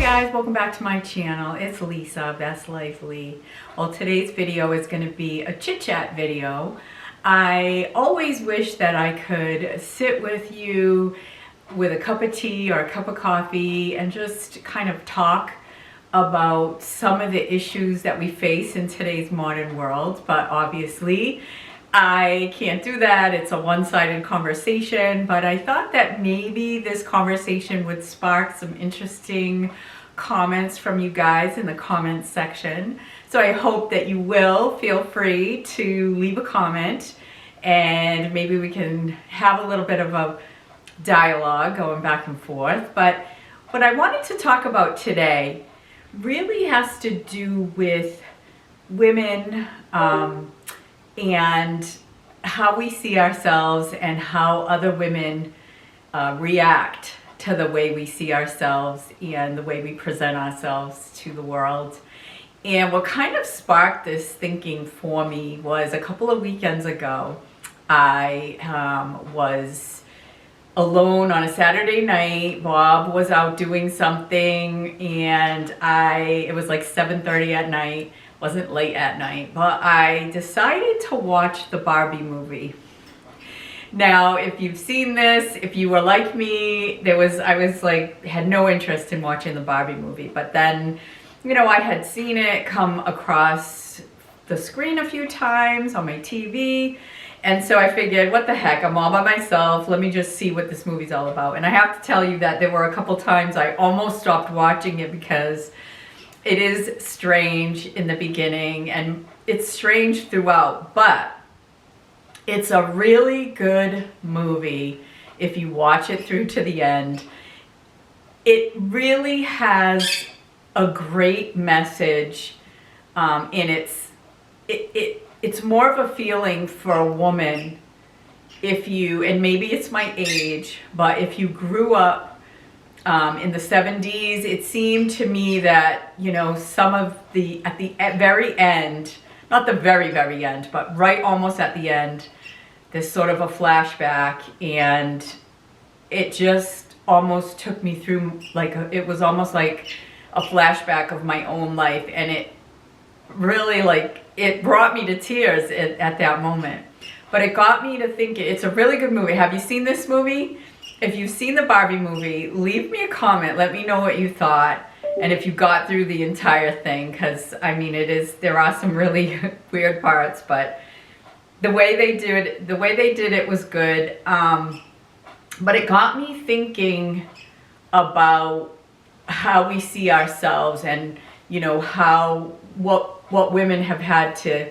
guys, welcome back to my channel. It's Lisa, Best Life Lee. Well, today's video is going to be a chit chat video. I always wish that I could sit with you with a cup of tea or a cup of coffee and just kind of talk about some of the issues that we face in today's modern world, but obviously I can't do that. It's a one-sided conversation, but I thought that maybe this conversation would spark some interesting comments from you guys in the comments section. So I hope that you will feel free to leave a comment and maybe we can have a little bit of a dialogue going back and forth. But what I wanted to talk about today really has to do with women, and how we see ourselves and how other women react to the way we see ourselves and the way we present ourselves to the world. And what kind of sparked this thinking for me was a couple of weekends ago. I was alone on a Saturday night. Bob was out doing something and it was like 7:30 at night. Wasn't late at night, but I decided to watch the Barbie movie. Now, if you've seen this, if you were like me, had no interest in watching the Barbie movie, but then, you know, I had seen it come across the screen a few times on my TV, and so I figured, what the heck, I'm all by myself, let me just see what this movie's all about. And I have to tell you that there were a couple times I almost stopped watching it because it is strange in the beginning and it's strange throughout, but it's a really good movie if you watch it through to the end. It really has a great message, and it's more of a feeling for a woman if you, and maybe it's my age, but if you grew up in the 70s, it seemed to me that, you know, at very end, not the very, very end, but right almost at the end, there's sort of a flashback, and it just almost took me through, it was almost like a flashback of my own life, and it really, it brought me to tears at that moment. But it got me to thinking. It's a really good movie. Have you seen this movie? If you've seen the Barbie movie, leave me a comment. Let me know what you thought and if you got through the entire thing, because I mean, there are some really weird parts, but the way they did it was good. But it got me thinking about how we see ourselves and, you know, what women have had to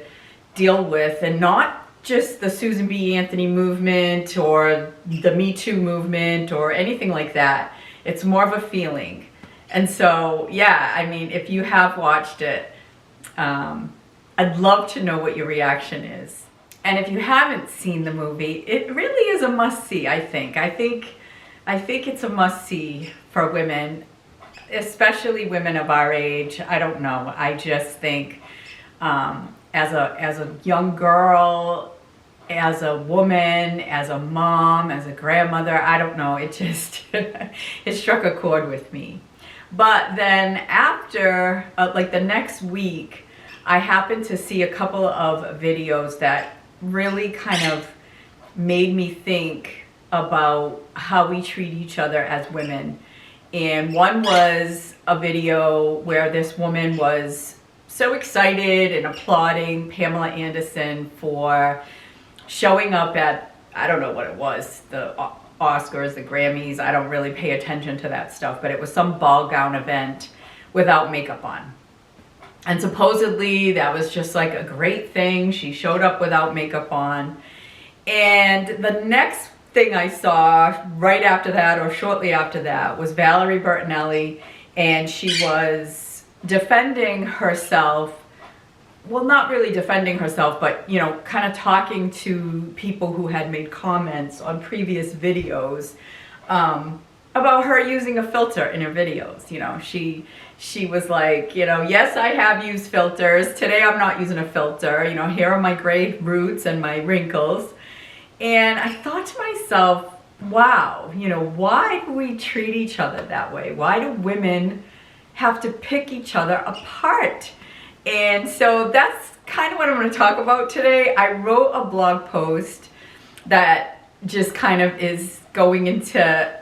deal with, and not just the Susan B. Anthony movement or the Me Too movement or anything like that. It's more of a feeling. And so, yeah, I mean, if you have watched it, I'd love to know what your reaction is. And if you haven't seen the movie, it really is a must-see, I think. I think it's a must-see for women, especially women of our age. I don't know. I just think as a young girl, as a woman, as a mom, as a grandmother, I don't know, it just, it struck a chord with me. But then after, the next week, I happened to see a couple of videos that really kind of made me think about how we treat each other as women. And one was a video where this woman was so excited and applauding Pamela Anderson for showing up at, I don't know what it was, the Oscars, the Grammys. I don't really pay attention to that stuff, but it was some ball gown event without makeup on. And supposedly that was just like a great thing. She showed up without makeup on. And the next thing I saw right after that, or shortly after that, was Valerie Bertinelli, and she was defending herself. Well, not really defending herself, but, you know, kind of talking to people who had made comments on previous videos about her using a filter in her videos. You know, she was like, you know, yes, I have used filters. Today I'm not using a filter. You know, here are my gray roots and my wrinkles. And I thought to myself, wow, you know, why do we treat each other that way? Why do women have to pick each other apart. And so that's kind of what I'm going to talk about today. I wrote a blog post that just kind of is going into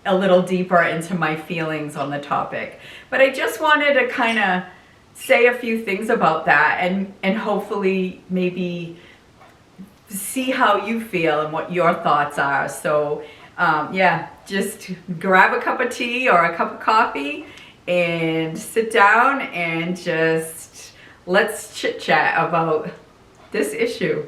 a little deeper into my feelings on the topic. But I just wanted to kind of say a few things about that and hopefully maybe see how you feel and what your thoughts are. So yeah, just grab a cup of tea or a cup of coffee and sit down and just let's chit chat about this issue.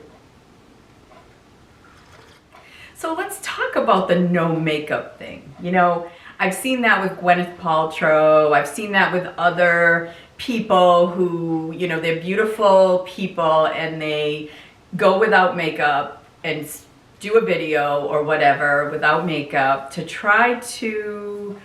So let's talk about the no makeup thing. You know, I've seen that with Gwyneth Paltrow. I've seen that with other people who, you know, they're beautiful people and they go without makeup and do a video or whatever without makeup to try to,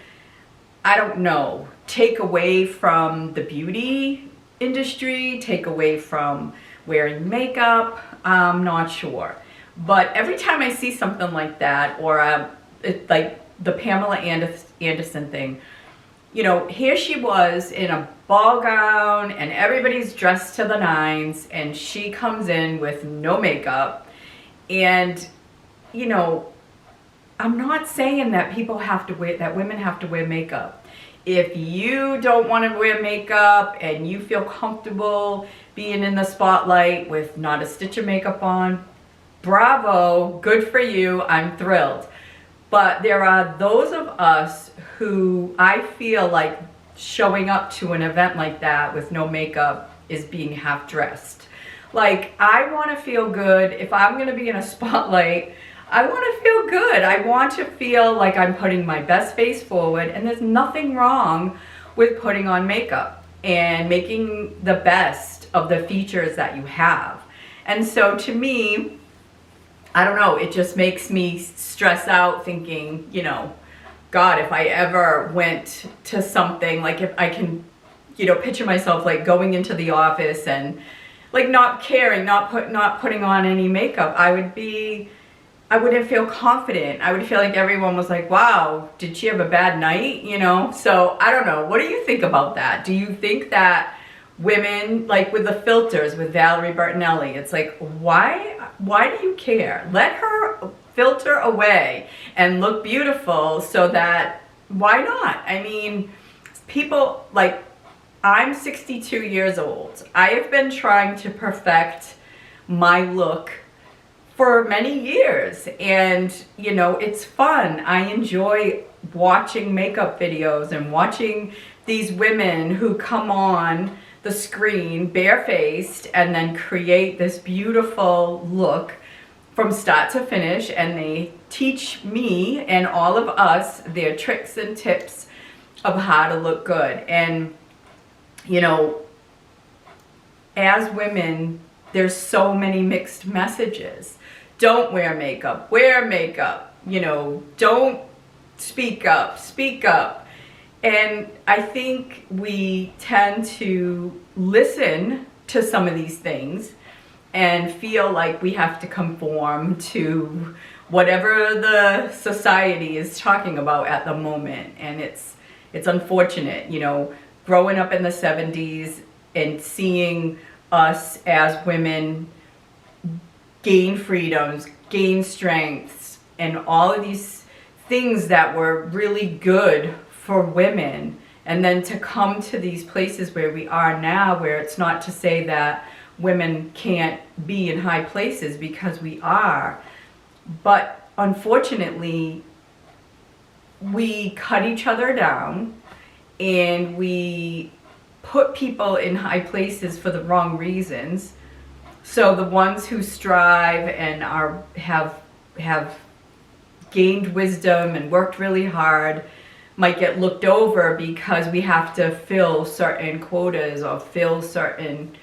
I don't know, take away from the beauty industry, take away from wearing makeup. I'm not sure. But every time I see something like that, or it's like the Pamela Anderson thing, you know, here she was in a ball gown and everybody's dressed to the nines and she comes in with no makeup. And, you know, I'm not saying that people have to wear, that women have to wear makeup. If you don't want to wear makeup and you feel comfortable being in the spotlight with not a stitch of makeup on, bravo, good for you, I'm thrilled. But there are those of us who I feel like showing up to an event like that with no makeup is being half dressed. Like, I want to feel good. If I'm going to be in a spotlight, I want to feel good. I want to feel like I'm putting my best face forward, and there's nothing wrong with putting on makeup and making the best of the features that you have. And so to me, I don't know, it just makes me stress out thinking, you know, God, if I ever went to something, like if I can, you know, picture myself like going into the office and like not caring, not putting on any makeup, I wouldn't feel confident. I would feel like everyone was like, wow, did she have a bad night? You know? So I don't know. What do you think about that? Do you think that women, like with the filters with Valerie Bertinelli, it's like, why do you care? Let her filter away and look beautiful so that, why not? I mean, people, like, I'm 62 years old. I have been trying to perfect my look for many years, and you know, it's fun. I enjoy watching makeup videos and watching these women who come on the screen barefaced and then create this beautiful look from start to finish, and they teach me and all of us their tricks and tips of how to look good. And you know, as women, there's so many mixed messages. Don't wear makeup, wear makeup, you know, don't speak up, speak up. And I think we tend to listen to some of these things and feel like we have to conform to whatever the society is talking about at the moment. And it's unfortunate, you know, growing up in the 70s and seeing us as women gain freedoms, gain strengths, and all of these things that were really good for women. And then to come to these places where we are now, where it's not to say that women can't be in high places, because we are. But unfortunately, we cut each other down and we put people in high places for the wrong reasons. So the ones who strive and have gained wisdom and worked really hard might get looked over because we have to fill certain quotas or fill certain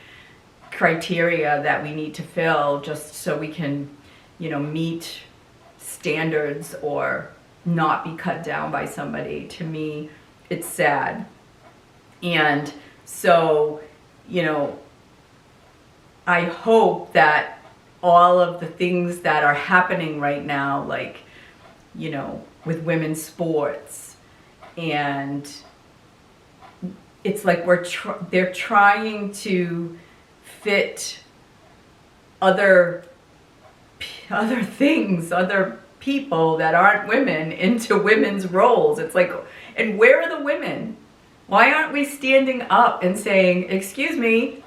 criteria that we need to fill just so we can, you know, meet standards or not be cut down by somebody. To me, it's sad. And so, you know, I hope that all of the things that are happening right now, like, you know, with women's sports and it's like they're trying to fit other things, other people that aren't women into women's roles. It's like, and where are the women? Why aren't we standing up and saying, excuse me,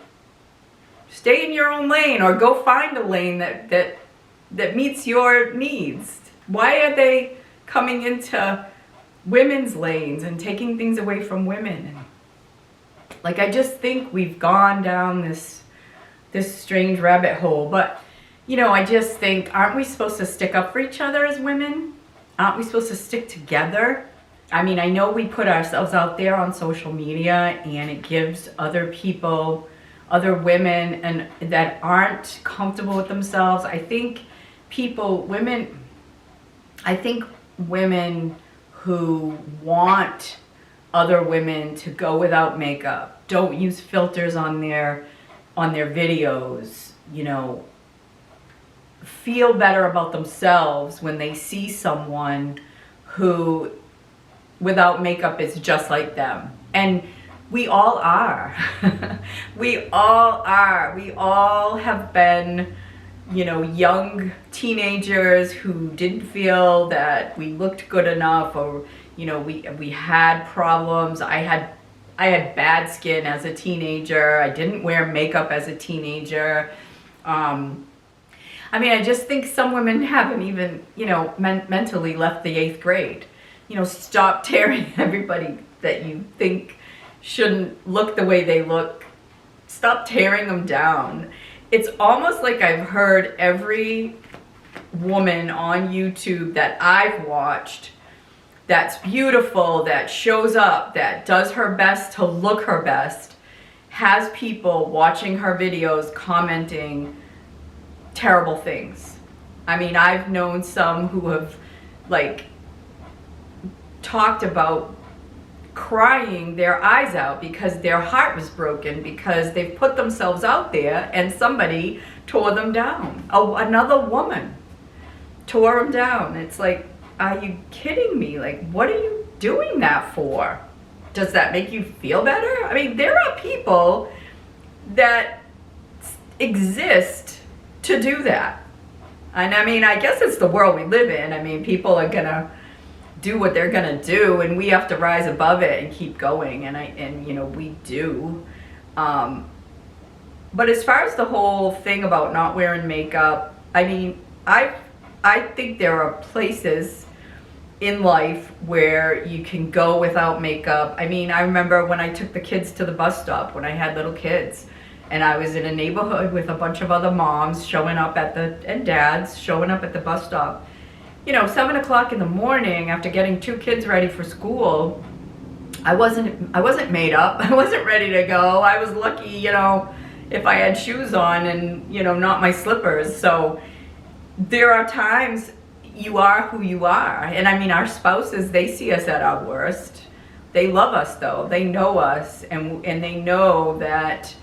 stay in your own lane, or go find a lane that meets your needs? Why are they coming into women's lanes and taking things away from women? Like, I just think we've gone down this strange rabbit hole. But, you know, I just think, aren't we supposed to stick up for each other as women? Aren't we supposed to stick together? I mean, I know we put ourselves out there on social media, and it gives other people, other women, and that aren't comfortable with themselves. I think women who want other women to go without makeup, don't use filters on their videos, you know, feel better about themselves when they see someone who without makeup is just like them. And we all are. We all are. We all have been, you know, young teenagers who didn't feel that we looked good enough, or, you know, we had problems. I had bad skin as a teenager. I didn't wear makeup as a teenager. I mean, I just think some women haven't even, you know, mentally left the 8th grade. You know, stop tearing everybody that you think shouldn't look the way they look. Stop tearing them down. It's almost like I've heard every woman on YouTube that I've watched that's beautiful, that shows up, that does her best to look her best, has people watching her videos commenting terrible things. I mean, I've known some who have, like, talked about crying their eyes out because their heart was broken because they've put themselves out there and somebody tore them down. Another woman tore them down. It's like, are you kidding me? Like, what are you doing that for? Does that make you feel better? I mean, there are people that exist to do that. And I mean, I guess it's the world we live in. I mean, people are gonna do what they're gonna do, and we have to rise above it and keep going, and you know, we do. But as far as the whole thing about not wearing makeup, I mean, I think there are places in life where you can go without makeup. I mean, I remember when I took the kids to the bus stop when I had little kids, and I was in a neighborhood with a bunch of other moms showing up and dads showing up at the bus stop. You know, 7 o'clock in the morning after getting 2 kids ready for school. I wasn't made up. I wasn't ready to go. I was lucky, you know, if I had shoes on and, you know, not my slippers. So there are times you are who you are. And I mean, our spouses, they see us at our worst. They love us though. They know us, and they know that,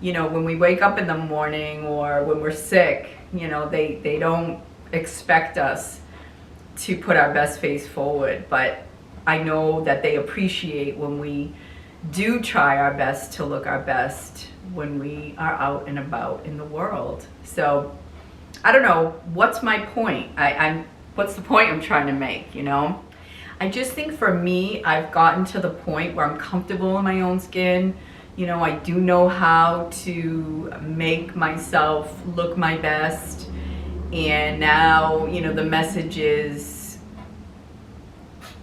you know, when we wake up in the morning or when we're sick, you know, they don't expect us to put our best face forward. But I know that they appreciate when we do try our best to look our best when we are out and about in the world. So I don't know, what's my point? What's the point I'm trying to make, you know? I just think for me, I've gotten to the point where I'm comfortable in my own skin. You know, I do know how to make myself look my best. And now, you know, the message is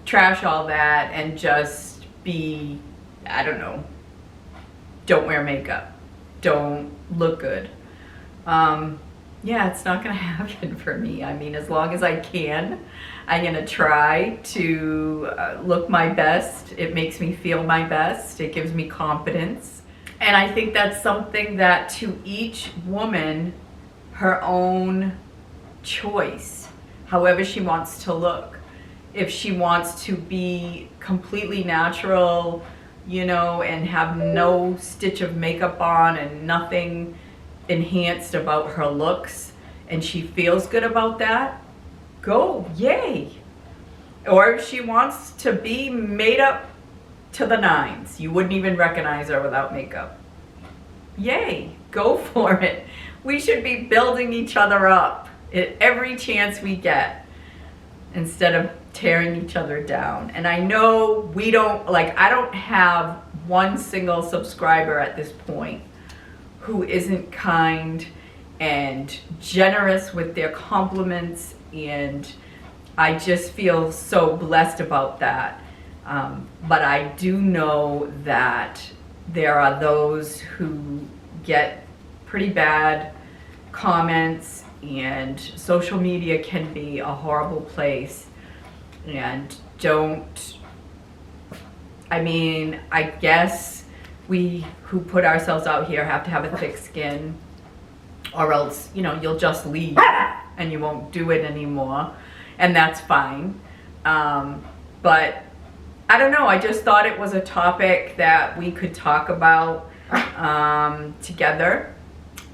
trash all that and just be, I don't know, don't wear makeup, don't look good. Yeah, it's not gonna happen for me. I mean, as long as I can, I'm gonna try to look my best. It makes me feel my best. It gives me confidence. And I think that's something that to each woman, her own choice, however she wants to look. If she wants to be completely natural, you know, and have no stitch of makeup on and nothing enhanced about her looks, and she feels good about that, go, yay. Or if she wants to be made up to the nines. You wouldn't even recognize her without makeup. Yay, go for it. We should be building each other up at every chance we get instead of tearing each other down. And I know we don't, like, I don't have one single subscriber at this point who isn't kind and generous with their compliments, and I just feel so blessed about that. But I do know that there are those who get pretty bad comments, and social media can be a horrible place. And I guess we who put ourselves out here have to have a thick skin, or else, you'll just leave and you won't do it anymore, and that's fine. But I don't know, I just thought it was a topic that we could talk about together.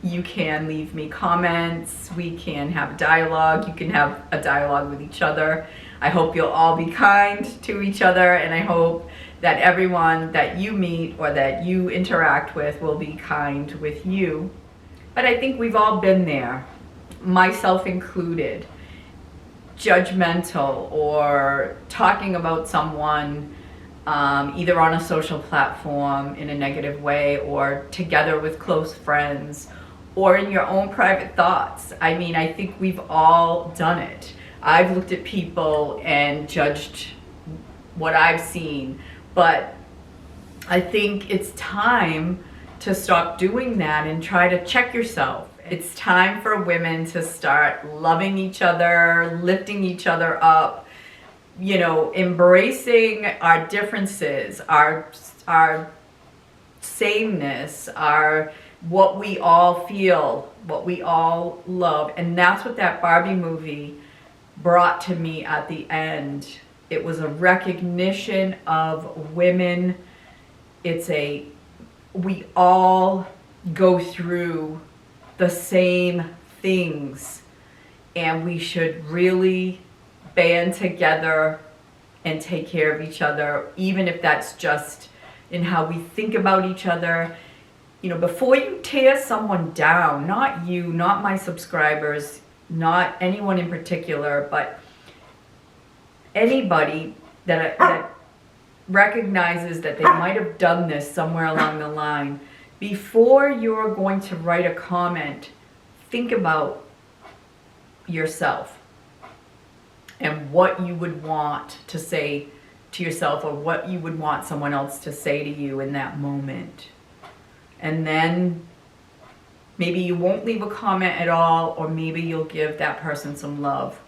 You can leave me comments, we can have dialogue, you can have a dialogue with each other. I hope you'll all be kind to each other, and I hope that everyone that you meet or that you interact with will be kind with you. But I think we've all been there, myself included, judgmental or talking about someone either on a social platform in a negative way, or together with close friends, or in your own private thoughts. I mean, I think we've all done it. I've looked at people and judged what I've seen, but I think it's time to stop doing that and try to check yourself. It's time for women to start loving each other, lifting each other up, embracing our differences, our sameness, what we all feel, what we all love. And that's what that Barbie movie brought to me at the end. It was a recognition of women. We all go through the same things, and we should really band together and take care of each other, even if that's just in how we think about each other. Before you tear someone down, not you, not my subscribers, not anyone in particular, but anybody that recognizes that they might have done this somewhere along the line, before you're going to write a comment, think about yourself and what you would want to say to yourself, or what you would want someone else to say to you in that moment. And then maybe you won't leave a comment at all, or maybe you'll give that person some love,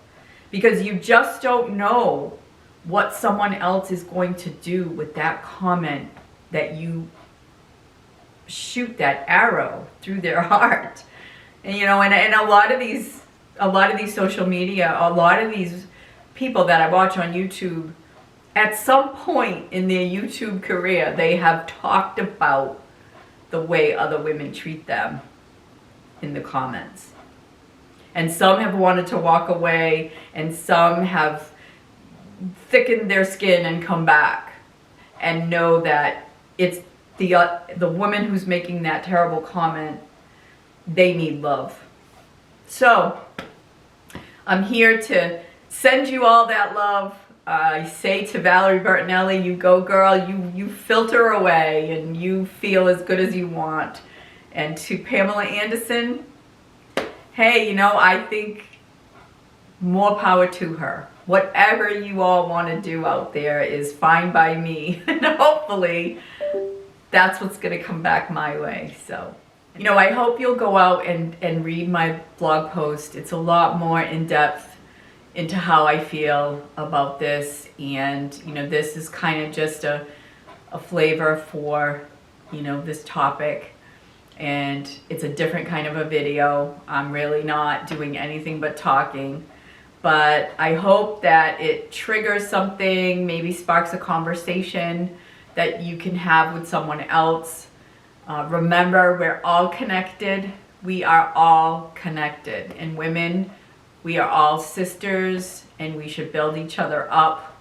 because you just don't know what someone else is going to do with that comment that you shoot that arrow through their heart. And and a lot of these social media, a lot of these people that I watch on YouTube, at some point in their YouTube career, they have talked about the way other women treat them in the comments. And some have wanted to walk away, and some have thickened their skin and come back and know that it's the woman who's making that terrible comment, they need love. So I'm here to send you all that love. I say to Valerie Bertinelli, you go girl, you filter away and you feel as good as you want. And to Pamela Anderson, hey, I think more power to her. Whatever you all want to do out there is fine by me. And hopefully that's what's going to come back my way. So, I hope you'll go out and read my blog post. It's a lot more in depth into how I feel about this. And, this is kind of just a flavor for, this topic. And it's a different kind of a video. I'm really not doing anything but talking. But I hope that it triggers something, maybe sparks a conversation that you can have with someone else. Remember, we're all connected. We are all connected. And women, we are all sisters, and we should build each other up.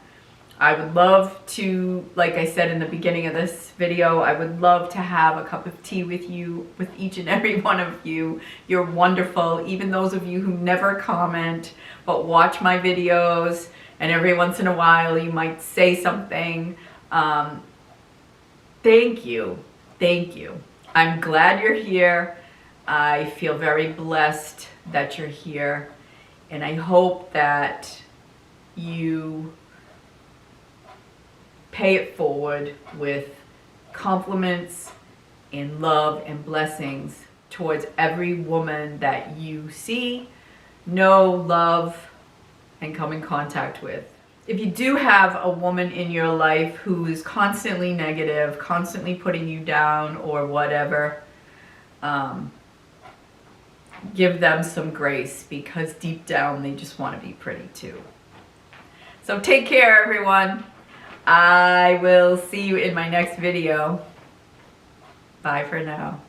I would love to, like I said in the beginning of this video, I would love to have a cup of tea with you, with each and every one of you. You're wonderful, even those of you who never comment, but watch my videos, and every once in a while you might say something. Thank you. Thank you. I'm glad you're here. I feel very blessed that you're here, and I hope that you pay it forward with compliments and love and blessings towards every woman that you see, know, love, and come in contact with. If you do have a woman in your life who is constantly negative, constantly putting you down or whatever, give them some grace, because deep down they just want to be pretty too. So take care, everyone. I will see you in my next video. Bye for now.